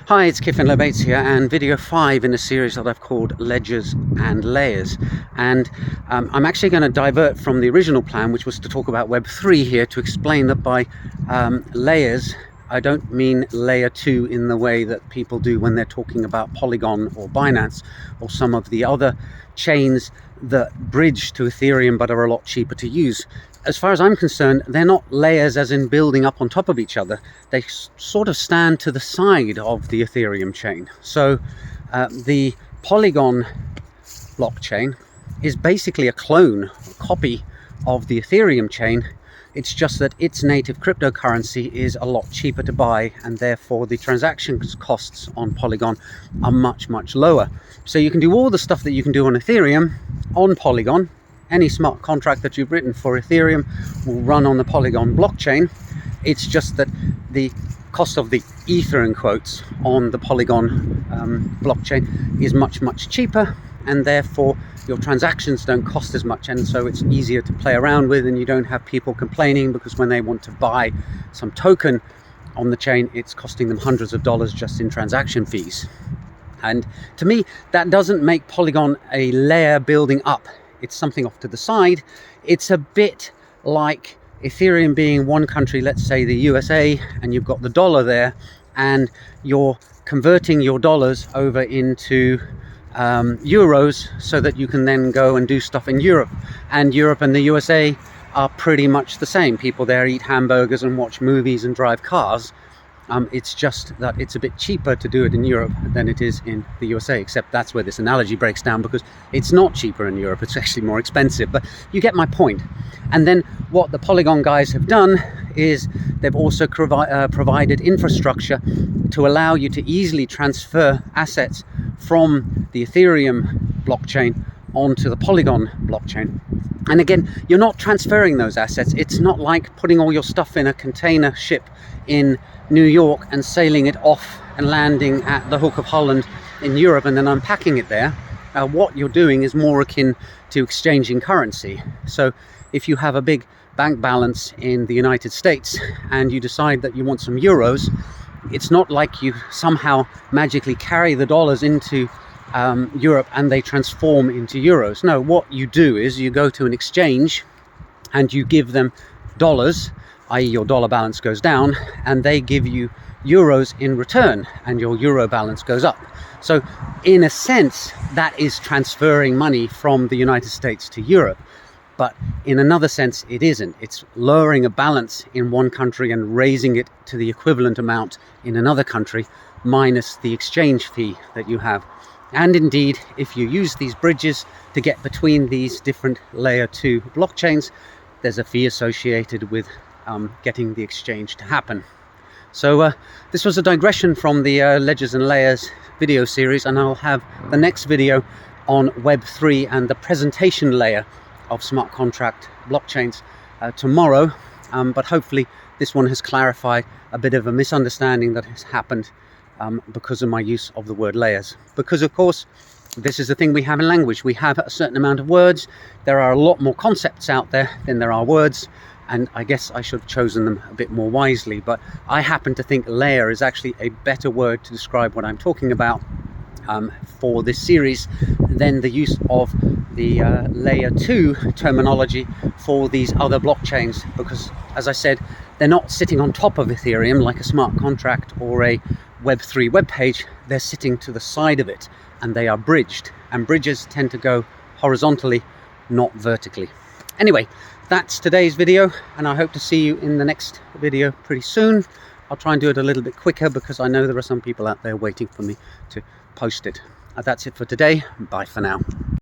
Hi, it's Kyffin Lobates here, and video 5 in a series that I've called Ledgers and Layers. And I'm actually going to divert from the original plan, which was to talk about Web3 here, to explain that by layers, I don't mean layer 2 in the way that people do when they're talking about Polygon or Binance or some of the other chains that bridge to Ethereum but are a lot cheaper to use. As far as I'm concerned, they're not layers as in building up on top of each other. They sort of stand to the side of the Ethereum chain. So the Polygon blockchain is basically a clone, a copy of the Ethereum chain. It's just that its native cryptocurrency is a lot cheaper to buy, and therefore the transaction costs on Polygon are much, much lower. So you can do all the stuff that you can do on Ethereum on Polygon. Any smart contract that you've written for Ethereum will run on the Polygon blockchain. It's just that the cost of the ether, in quotes, on the Polygon blockchain is much, much cheaper, and therefore your transactions don't cost as much, and so it's easier to play around with, and you don't have people complaining because when they want to buy some token on the chain, it's costing them hundreds of dollars just in transaction fees. And to me, that doesn't make Polygon a layer building up. It's something off to the side. It's a bit like Ethereum being one country, let's say the USA, and you've got the dollar there, and you're converting your dollars over into euros so that you can then go and do stuff in Europe. And Europe and the USA are pretty much the same. People there eat hamburgers and watch movies and drive cars. It's just that it's a bit cheaper to do it in Europe than it is in the USA, except that's where this analogy breaks down, because it's not cheaper in Europe, it's actually more expensive, but you get my point. And then what the Polygon guys have done is they've also provided infrastructure to allow you to easily transfer assets from the Ethereum blockchain onto the Polygon blockchain. And again, you're not transferring those assets. It's not like putting all your stuff in a container ship in New York and sailing it off and landing at the Hook of Holland in Europe and then unpacking it there. What you're doing is more akin to exchanging currency. So if you have a big bank balance in the United States and you decide that you want some euros, it's not like you somehow magically carry the dollars into Europe and they transform into euros. No, what you do is you go to an exchange and you give them dollars, i.e. your dollar balance goes down, and they give you euros in return, and your euro balance goes up. So in a sense, that is transferring money from the United States to Europe. But in another sense, it isn't. It's lowering a balance in one country and raising it to the equivalent amount in another country, minus the exchange fee that you have. And indeed, if you use these bridges to get between these different layer 2 blockchains, there's a fee associated with getting the exchange to happen. So this was a digression from the Ledgers and Layers video series, and I'll have the next video on Web3 and the presentation layer of smart contract blockchains tomorrow. But hopefully this one has clarified a bit of a misunderstanding that has happened because of my use of the word layers. Because of course, this is the thing we have in language. We have a certain amount of words. There are a lot more concepts out there than there are words, and I guess I should have chosen them a bit more wisely. But I happen to think layer is actually a better word to describe what I'm talking about for this series than the use of the layer 2 terminology for these other blockchains, because as I said, they're not sitting on top of Ethereum like a smart contract or a Web3 web page. They're sitting to the side of it, and they are bridged, and bridges tend to go horizontally, not vertically. Anyway, that's today's video, and I hope to see you in the next video pretty soon. I'll try and do it a little bit quicker because I know there are some people out there waiting for me to post it. That's it for today. Bye for now.